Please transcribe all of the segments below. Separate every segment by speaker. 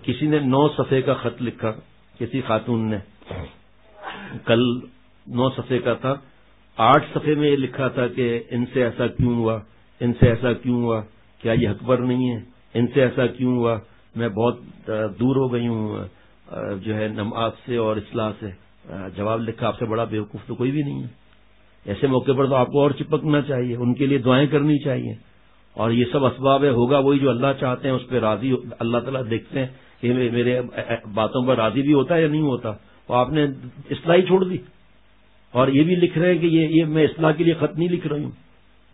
Speaker 1: کسی نے 9 صفحے کا خط لکھا، کسی خاتون نے، کل 9 صفحے کا تھا، 8 صفحے میں یہ لکھا تھا کہ ان سے ایسا کیوں ہوا، ان سے ایسا کیوں ہوا، کیا یہ حق پر نہیں ہے، ان سے ایسا کیوں ہوا، میں بہت دور ہو گئی ہوں جو ہے نماز سے اور اصلاح سے. جواب لکھا آپ سے بڑا بیوقوف تو کوئی بھی نہیں ہے. ایسے موقع پر تو آپ کو اور چپکنا چاہیے، ان کے لیے دعائیں کرنی چاہیے، اور یہ سب اسباب ہے، ہوگا وہی جو اللہ چاہتے ہیں، اس پہ راضی اللہ تعالیٰ دیکھتے ہیں کہ میرے باتوں پر راضی بھی ہوتا ہے یا نہیں ہوتا. اور آپ نے اصلاح ہی چھوڑ دی، اور یہ بھی لکھ رہے ہیں کہ یہ میں اصلاح کے لیے خط نہیں لکھ رہی ہوں،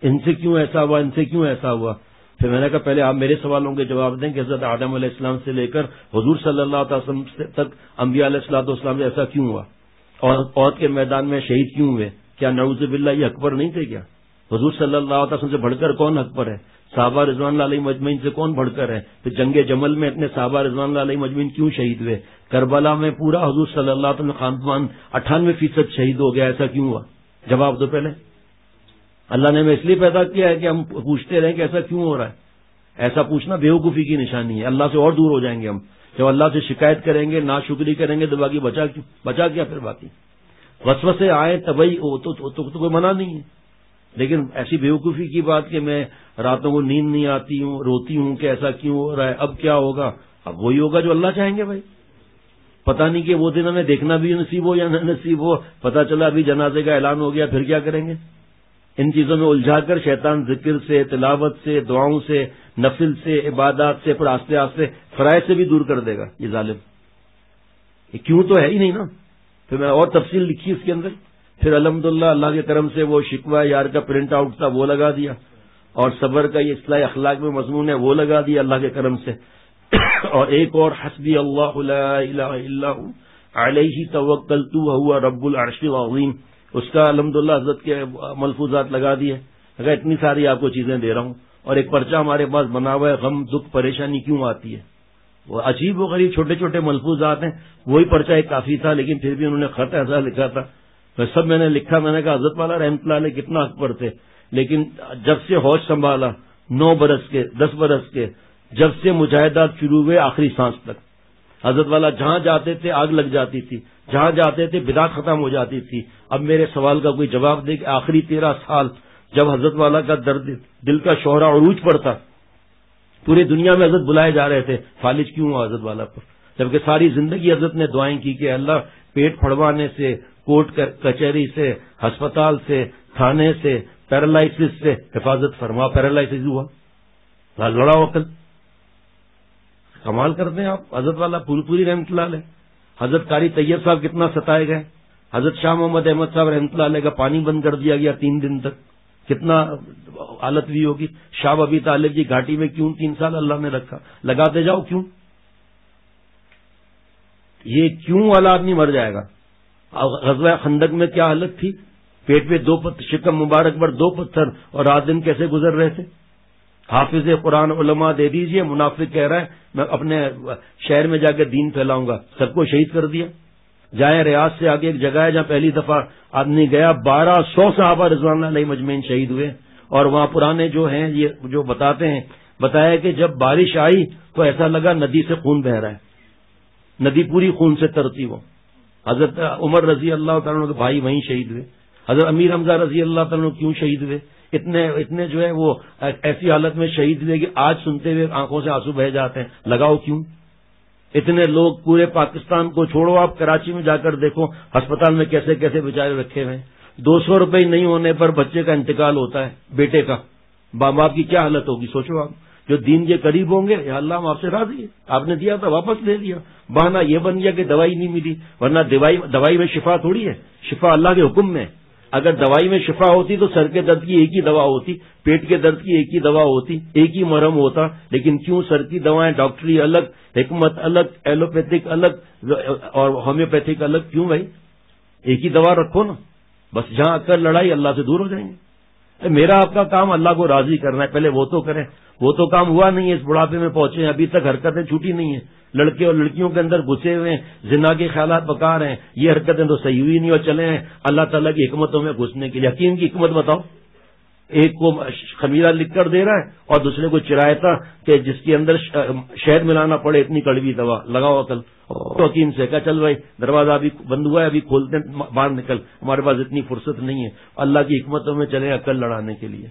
Speaker 1: ان سے کیوں ایسا ہوا، ان سے کیوں ایسا ہوا. پھر میں نے کہا پہلے آپ میرے سوالوں کے جواب دیں کہ حضرت آدم علیہ السلام سے لے کر حضور صلی اللہ علیہ وسلم تک انبیاء علیہ الصلوۃ والسلام سے ایسا کیوں ہوا، اور عہد کے میدان میں شہید کیوں ہوئے؟ کیا نعوذ باللہ یہ حق پر نہیں تھے؟ کیا حضور صلی اللہ علیہ وسلم سے بڑھ کر کون حق پر ہے؟ صحابہ رضوان اللہ علیہ مجمعین سے کون بڑھ کر ہے؟ پھر جنگ جمل میں اتنے صحابہ رضوان اللہ علیہ مجمعین کیوں شہید ہوئے؟ کربلا میں پورا حضور صلی اللہ علیہ وسلم خاندان 98% شہید ہو گیا، ایسا کیوں ہوا؟ جواب دو پہلے. اللہ نے ہمیں اس لیے پیدا کیا ہے کہ ہم پوچھتے رہیں کہ ایسا کیوں ہو رہا ہے. ایسا پوچھنا بیوقوفی کی نشانی ہے، اللہ سے اور دور ہو جائیں گے ہم. جب اللہ سے شکایت کریں گے، ناشکری کریں گے تو باقی بچا کیا پھر باقی. وسوسے آئے تبھی تو کوئی منع نہیں ہے، لیکن ایسی بیوقوفی کی بات کہ میں راتوں کو نیند نہیں آتی ہوں، روتی ہوں کہ ایسا کیوں ہو رہا ہے، اب کیا ہوگا؟ اب وہی ہوگا جو اللہ چاہیں گے بھائی. پتہ نہیں کہ وہ دن ہمیں دیکھنا بھی نصیب ہو یا نہ نصیب ہو. پتہ چلا ابھی جنازے کا اعلان ہو گیا، پھر کیا کریں گے؟ ان چیزوں میں الجھا کر شیطان ذکر سے، تلاوت سے، دعاؤں سے، نفل سے، عبادات سے، پھر آستے آستے فرائض سے بھی دور کر دے گا یہ ظالم. یہ کیوں تو ہے ہی نہیں نا. پھر میں اور تفصیل لکھی اس کے اندر. پھر الحمدللہ اللہ کے کرم سے وہ شکوہ یار کا پرنٹ آؤٹ تھا وہ لگا دیا، اور صبر کا یہ اصلاح اخلاق میں مضمون ہے وہ لگا دیا اللہ کے کرم سے. اور ایک اور حسبی اللہ لا الہ الا ہو علیہ توکلت وہو رب العرش العظیم، اس کا الحمدللہ حضرت کے ملفوظات لگا دیے. اگر اتنی ساری آپ کو چیزیں دے رہا ہوں، اور ایک پرچہ ہمارے پاس بنا ہوا ہے غم دکھ پریشانی کیوں آتی ہے. وہ عجیب و غریب چھوٹے چھوٹے ملفوظات ہیں، وہی پرچہ ایک کافی تھا، لیکن پھر بھی انہوں نے خط ایسا لکھا تھا. سب میں نے لکھا، میں نے کہا حضرت والا رحمت اللہ علیہ کتنا حق پر تھے، لیکن جب سے ہوش سنبھالا 9 برس کے 10 برس کے، جب سے مجاہدات شروع ہوئے آخری سانس تک، حضرت والا جہاں جاتے تھے آگ لگ جاتی تھی، جہاں جاتے تھے بدعت ختم ہو جاتی تھی. اب میرے سوال کا کوئی جواب دے کہ آخری 13 سال جب حضرت والا کا درد دل کا شہرہ عروج پر تھا، پوری دنیا میں حضرت بلائے جا رہے تھے، فالج کیوں ہوا حضرت والا پر؟ جبکہ ساری زندگی حضرت نے دعائیں کی کہ اللہ پیٹ پھڑوانے سے، کورٹ کچہری سے، ہسپتال سے، تھانے سے، پیرالائسس سے حفاظت فرما. پیرالائسس ہوا، لڑا وقت کمال کرتے ہیں آپ. حضرت والا پوری رحمت اللہ علیہ. حضرت قاری طیب صاحب کتنا ستائے گئے. حضرت شاہ محمد احمد صاحب رحمت اللہ علیہ کا پانی بند کر دیا گیا 3 دن تک، کتنا حالت بھی ہوگی. شاہ ابی طالب جی گھاٹی میں کیوں 3 سال اللہ نے رکھا؟ لگاتے جاؤ کیوں. یہ کیوں والا آدمی مر جائے گا. غزوہ خندق میں کیا حالت تھی، پیٹ پہ 2 پتھر، شکم مبارک پر 2 پتھر، اور رات دن کیسے گزر رہے تھے. حافظ قرآن علماء دے دیجئے، منافق کہہ رہا ہے میں اپنے شہر میں جا کے دین پھیلاؤں گا، سب کو شہید کر دیا. جائیں ریاض سے آگے ایک جگہ ہے جہاں پہلی دفعہ آدمی گیا، 1200 صحابہ رضوان اللہ علیہ مجمعین شہید ہوئے. اور وہاں پرانے جو ہیں یہ جو بتاتے ہیں، بتایا کہ جب بارش آئی تو ایسا لگا ندی سے خون بہ رہا ہے، ندی پوری خون سے ترتی. وہ حضرت عمر رضی اللہ تعالیٰ کے بھائی وہیں شہید ہوئے. حضرت امیر حمزہ رضی اللہ تعالیٰ کیوں شہید ہوئے؟ اتنے جو ہے وہ ایسی حالت میں شہید ہوئے کہ آج سنتے ہوئے آنکھوں سے آنسو بہ جاتے ہیں. لگاؤ کیوں. اتنے لوگ پورے پاکستان کو چھوڑو، آپ کراچی میں جا کر دیکھو ہسپتال میں کیسے کیسے بیچارے رکھے ہوئے ہیں. 200 روپے نہیں ہونے پر بچے کا انتقال ہوتا ہے، بیٹے کا. باپ باپ کی کیا حالت ہوگی سوچو آپ. جو دین کے قریب ہوں گے یا اللہ ہم آپ سے راضی ہے، آپ نے دیا تھا واپس لے لیا. بہانہ یہ بن گیا کہ دوائی نہیں ملی، ورنہ دوائی میں شفا تھوڑی ہے، شفا اللہ کے حکم میں. اگر دوائی میں شفا ہوتی تو سر کے درد کی ایک ہی دوا ہوتی، پیٹ کے درد کی ایک ہی دوا ہوتی، ایک ہی مرہم ہوتا. لیکن کیوں سر کی دوائیں ڈاکٹری الگ، حکمت الگ، ایلوپیتھک الگ اور ہومیوپیتھک الگ؟ کیوں بھائی؟ ایک ہی دوا رکھو نا. بس جہاں آ کر لڑائی اللہ سے دور ہو جائیں گے. میرا آپ کا کام اللہ کو راضی کرنا ہے، پہلے وہ تو کریں. وہ تو کام ہوا نہیں ہے، اس بڑھاپے میں پہنچے ہیں، ابھی تک حرکتیں چھوٹی نہیں ہیں. لڑکے اور لڑکیوں کے اندر گھسے ہوئے ہیں، زنا کے خیالات بکار ہیں، یہ حرکتیں تو صحیح ہوئی نہیں اور چلے ہیں اللہ تعالیٰ کی حکمتوں میں گھسنے کے لیے. حکیم کی حکمت بتاؤ. ایک کو خمیرہ لکھ کر دے رہا ہے اور دوسرے کو چرایتا کہ جس کے اندر شہد ملانا پڑے اتنی کڑوی دوا لگاؤ عقل. تو حکیم سے کہا چل بھائی دروازہ ابھی بند ہوا ہے, ابھی کھولتے باہر نکل, ہمارے پاس اتنی فرصت نہیں ہے. اللہ کی حکمتوں میں چلے عقل لڑانے کے لیے.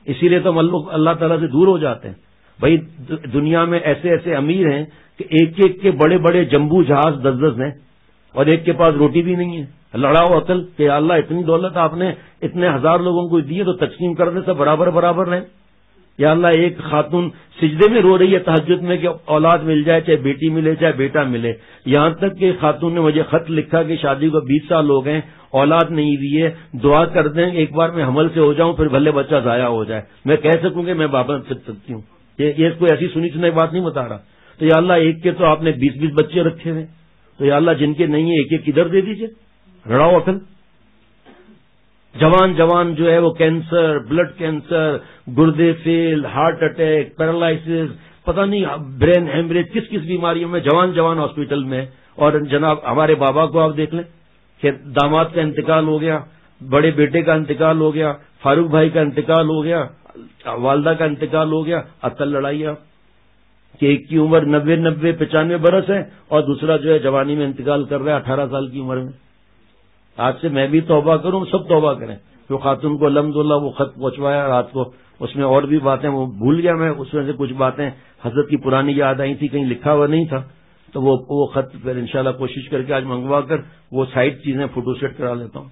Speaker 1: اسی لیے تو ہم لوگ اللہ تعالیٰ سے دور ہو جاتے ہیں. بھائی دنیا میں ایسے ایسے امیر ہیں کہ ایک ایک کے بڑے بڑے جمبو جہاز 10 ہیں اور ایک کے پاس روٹی بھی نہیں ہے. لڑاؤ عقل کہ اللہ اتنی دولت آپ نے اتنے ہزار لوگوں کو دی ہے تو تقسیم کرنے سے برابر برابر رہیں. یا اللہ ایک خاتون سجدے میں رو رہی ہے تہجد میں کہ اولاد مل جائے, چاہے بیٹی ملے چاہے بیٹا ملے. یہاں تک کہ خاتون نے مجھے خط لکھا کہ شادی کو 20 سال ہو گئے, اولاد نہیں ہوئی ہے, دعا کر دیں ایک بار میں حمل سے ہو جاؤں پھر بھلے بچہ ضائع ہو جائے, میں کہہ سکوں کہ میں بابا پھر سکتی ہوں. یہ کوئی ایسی سنی سنائی بات نہیں بتا رہا. تو یا اللہ ایک کے تو آپ نے 20 بچے رکھے ہوئے, تو یا اللہ جن کے نہیں ہیں ایک ایک ادھر دے دیجئے. لڑاؤ عقل. جوان جو ہے وہ کینسر, بلڈ کینسر, گردے فیل, ہارٹ اٹیک, پیرالائسس, پتہ نہیں برین ہیمریج, کس بیماریوں میں جوان ہاسپٹل میں. اور جناب ہمارے بابا کو آپ دیکھ لیں کہ داماد کا انتقال ہو گیا, بڑے بیٹے کا انتقال ہو گیا, فاروق بھائی کا انتقال ہو گیا, والدہ کا انتقال ہو گیا. عقل لڑائی آپ کہ ایک کی عمر 90 برس ہے اور دوسرا جو ہے جوانی میں انتقال کر رہا ہے 18 سال کی عمر میں. آج سے میں بھی توبہ کروں, سب توبہ کریں. جو خاتون کو الحمدللہ وہ خط پہنچوایا رات کو, اس میں اور بھی باتیں وہ بھول گیا میں, اس میں سے کچھ باتیں حضرت کی پرانی یاد آئی تھی, کہیں لکھا ہوا نہیں تھا. تو وہ خط پھر انشاءاللہ کوشش کر کے آج منگوا کر وہ سائٹ چیزیں فوٹو سیٹ کرا لیتا ہوں.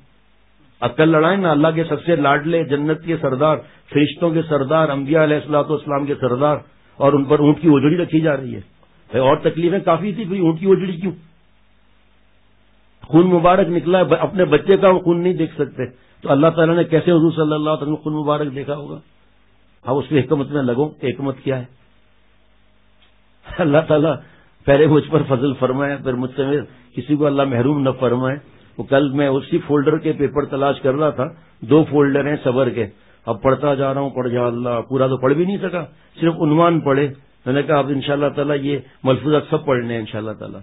Speaker 1: عقل لڑائیں نا. اللہ کے سب سے لاڈلے, جنت کے سردار, فرشتوں کے سردار, انبیاء علیہ الصلوۃ والسلام کے سردار, اور ان پر اونٹ کی اوجڑی رکھی جا رہی ہے. اور تکلیفیں کافی تھی, پھر اونٹ کی اوجڑی کیوں؟ خون مبارک نکلا ہے, اپنے بچے کا وہ خون نہیں دیکھ سکتے, تو اللہ تعالیٰ نے کیسے حضور صلی اللہ علیہ وسلم خون مبارک دیکھا ہوگا؟ اب اس کی حکمت میں لگو کہ حکمت کیا ہے. اللہ تعالیٰ پہلے مجھ پر فضل فرمائے, پھر مجھ سے کسی کو اللہ محروم نہ فرمائے. وہ کل میں اسی فولڈر کے پیپر تلاش کر رہا تھا, 2 فولڈر ہیں صبر کے, اب پڑھتا جا رہا ہوں, پڑھ جا اللہ, پورا تو پڑھ بھی نہیں سکا, صرف عنوان پڑھے. میں نے کہا اب انشاءاللہ تعالیٰ یہ ملفوظات سب پڑھنے ہیں انشاءاللہ تعالیٰ,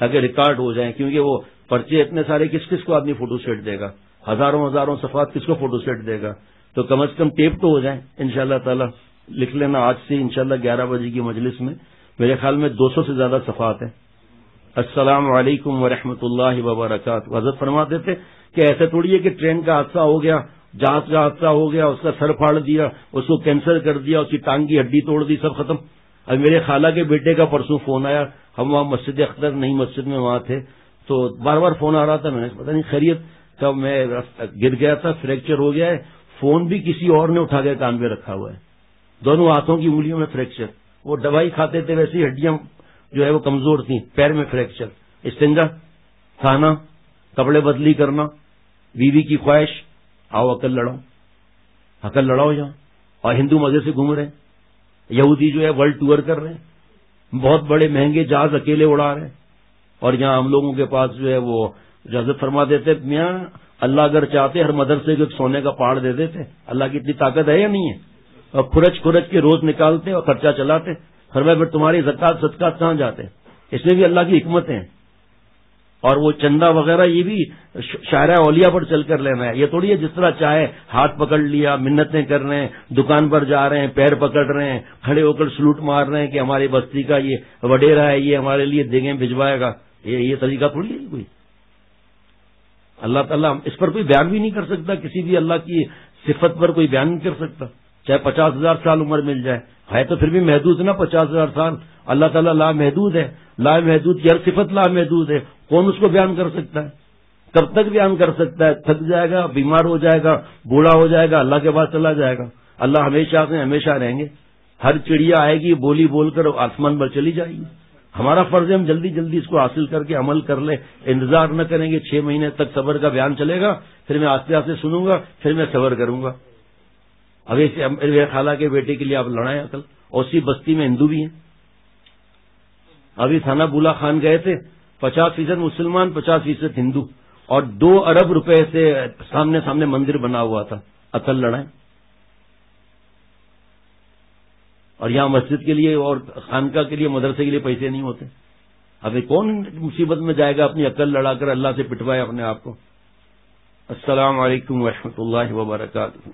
Speaker 1: تاکہ ریکارڈ ہو جائیں. کیونکہ وہ پرچے اتنے سارے کس کو آدمی فوٹو سیٹ دے گا, ہزاروں صفحات کس کو فوٹو سیٹ دے گا. تو کم از کم ٹیپ تو ہو جائیں انشاءاللہ تعالیٰ. لکھ لینا آج سے انشاءاللہ 11 بجے کی مجلس میں میرے خیال میں 200 سے زیادہ صفحات ہیں. السلام علیکم ورحمۃ اللہ وبرکاتہ. حضرت فرماتے تھے کہ ایسے تھوڑی ہے کہ ٹرین کا حادثہ ہو گیا, جہاز کا حادثہ ہو گیا, اس کا سر پھاڑ دیا, اس کو کینسر کر دیا, اس کی ٹانگ کی ہڈی توڑ دی, سب ختم. اب میرے خالہ کے بیٹے کا پرسوں فون آیا, ہم وہاں مسجد اختر نئی مسجد میں وہاں تھے, تو بار فون آ رہا تھا. میں نے پتا نہیں خیریت, کب میں گر گیا تھا, فریکچر ہو گیا ہے. فون بھی کسی اور نے اٹھا کے کان پہ رکھا ہوا ہے, دونوں ہاتھوں کی انگلیوں میں فریکچر. وہ دوائی کھاتے تھے ویسی ہڈیاں جو ہے وہ کمزور تھیں, پیر میں فریکچر. استنجا, کھانا, کپڑے بدلی کرنا, بیوی کی خواہش. آؤ عقل لڑاؤ یہاں. اور ہندو مزے سے گھوم رہے ہیں, یہودی جو ہے ورلڈ ٹور کر رہے ہیں, بہت بڑے مہنگے جہاز اکیلے اڑا رہے ہیں, اور یہاں ہم لوگوں کے پاس جو ہے وہ حضرت فرما دیتے میاں اللہ اگر چاہتے ہر مدرسے کو سونے کا پہاڑ دے دیتے. اللہ کی اتنی طاقت ہے یا نہیں ہے؟ اور کھرچ کے روز نکالتے اور خرچہ چلاتے. فرمایا پھر تمہاری زکات صدقات کہاں جاتے؟ اس میں بھی اللہ کی حکمتیں ہیں. اور وہ چندہ وغیرہ یہ بھی شاعرہ اولیاء پر چل کر لینا ہے. یہ تھوڑی ہے جس طرح چاہے ہاتھ پکڑ لیا, منتیں کر رہے ہیں, دکان پر جا رہے ہیں, پیر پکڑ رہے ہیں, کھڑے ہو کر سلوٹ مار رہے ہیں کہ ہماری بستی کا یہ وڈیرا ہے, یہ ہمارے لیے دیگیں بھجوائے گا. یہ طریقہ تھوڑی ہے کوئی. اللہ تعالیٰ اس پر کوئی بیان بھی نہیں کر سکتا, کسی بھی اللہ کی صفت پر کوئی بیان نہیں کر سکتا, چاہے 50,000 سال عمر مل جائے. ہے تو پھر بھی محدود نا 50,000 سال. اللہ تعالیٰ لا محدود ہے, لا محدود کی ہر صفت لا محدود ہے. کون اس کو بیان کر سکتا ہے؟ کب تک بیان کر سکتا ہے؟ تھک جائے گا, بیمار ہو جائے گا, بوڑھا ہو جائے گا, اللہ کے پاس چلا جائے گا. اللہ ہمیشہ سے ہمیشہ رہیں گے. ہر چڑیا آئے گی, بولی بول کر آسمان پر چلی جائے گی. ہمارا فرض ہے ہم جلدی اس کو حاصل کر کے عمل کر لیں. انتظار نہ کریں گے 6 مہینے تک صبر کا بیان چلے گا, پھر میں آہستہ سنوں گا, پھر میں صبر کروں گا. اب میرے خالہ کے بیٹے کے لیے آپ لڑائیں عقل. اسی بستی میں ہندو بھی ہیں. ابھی تھانہ بولا خان گئے تھے, 50% مسلمان 50% ہندو, اور 2 ارب روپے سے سامنے مندر بنا ہوا تھا. عقل لڑائیں. اور یہاں مسجد کے لیے اور خانقاہ کے لیے مدرسے کے لیے پیسے نہیں ہوتے. ابھی کون مصیبت میں جائے گا اپنی عقل لڑا کر اللہ سے پٹوائے اپنے آپ کو. السلام علیکم ورحمۃ اللہ وبرکاتہ.